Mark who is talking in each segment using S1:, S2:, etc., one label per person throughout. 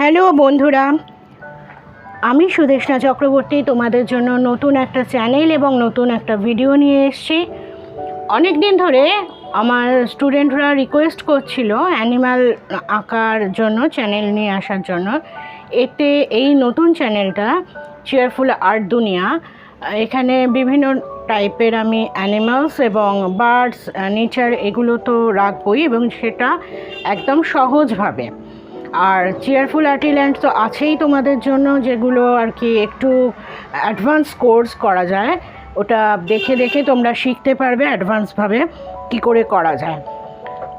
S1: Hello বন্ধুরা, আমি সুদেষ্ণা চক্রবর্তী তোমাদের জন্য নতুন একটা চ্যানেল এবং নতুন একটা ভিডিও নিয়ে এসেছি। অনেক দিন ধরে আমার স্টুডেন্টরা রিকোয়েস্ট করছিল অ্যানিম্যাল আঁকার জন্য চ্যানেল নিয়ে আসার জন্য। এতে এই নতুন চ্যানেলটা চেয়ারফুল আর্ট দুনিয়া, এখানে বিভিন্ন টাইপের আমি অ্যানিমালস এবং বার্ডস, নেচার এগুলো তো রাখবই, এবং সেটা একদম সহজভাবে। আর চেয়ারফুল আর্টিল্যান্ড তো আছেই তোমাদের জন্য, যেগুলো আর কি একটু অ্যাডভান্স কোর্স করা যায়, ওটা দেখে দেখে তোমরা শিখতে পারবে অ্যাডভান্সভাবে কি করে করা যায়।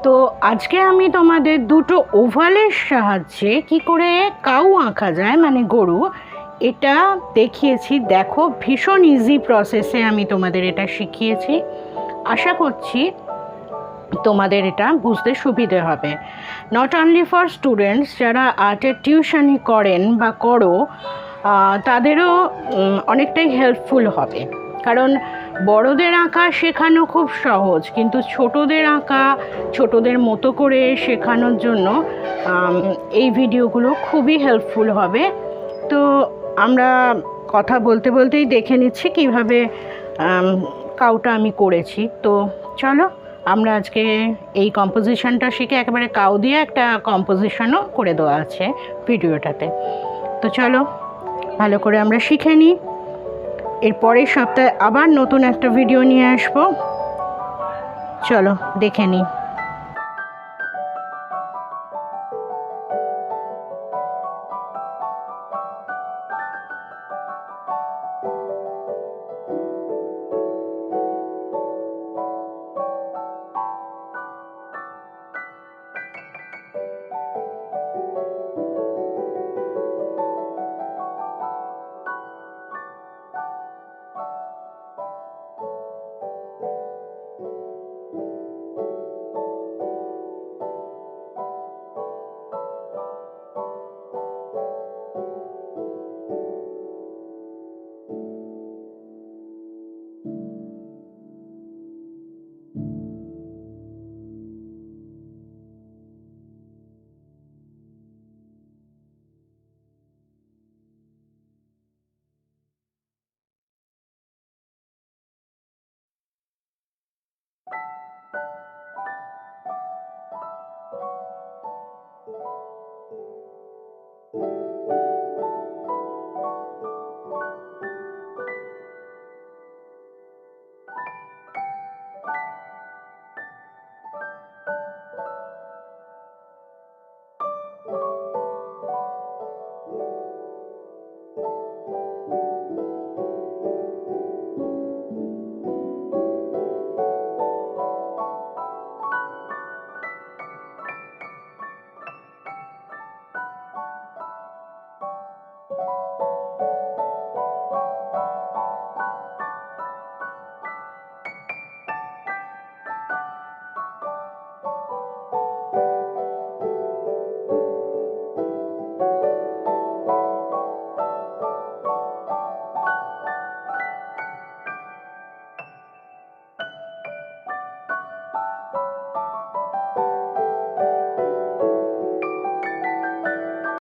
S1: তো আজকে আমি তোমাদের দুটো ওভালের সাহায্যে কি করে কাউ আঁকা যায়, মানে গরু, এটা দেখিয়েছি। দেখো, ভীষণ ইজি প্রসেসে আমি তোমাদের এটা শিখিয়েছি। আশা করছি তোমাদের এটা বুঝতে সুবিধে হবে। নট অনলি ফর স্টুডেন্টস, যারা আর্টের টিউশনি করেন বা করো, তাদেরও অনেকটাই হেল্পফুল হবে। কারণ বড়দের আঁকা শেখানো খুব সহজ, কিন্তু ছোটদের আঁকা ছোটদের মতো করে শেখানোর জন্য এই ভিডিওগুলো খুবই হেল্পফুল হবে। তো আমরা কথা বলতে বলতেই দেখে নিচ্ছি কিভাবে কাউটা আমি করেছি। তো চলো আমরা আজকে এই কম্পোজিশনটা শিখে, একেবারে কাউ দিয়ে একটা কম্পোজিশনও করে দেওয়া আছে ভিডিওটাতে। তো চলো ভালো করে আমরা শিখে নিই। এর পরের সপ্তাহে আবার নতুন একটা ভিডিও নিয়ে আসবো। চলো দেখে নিই।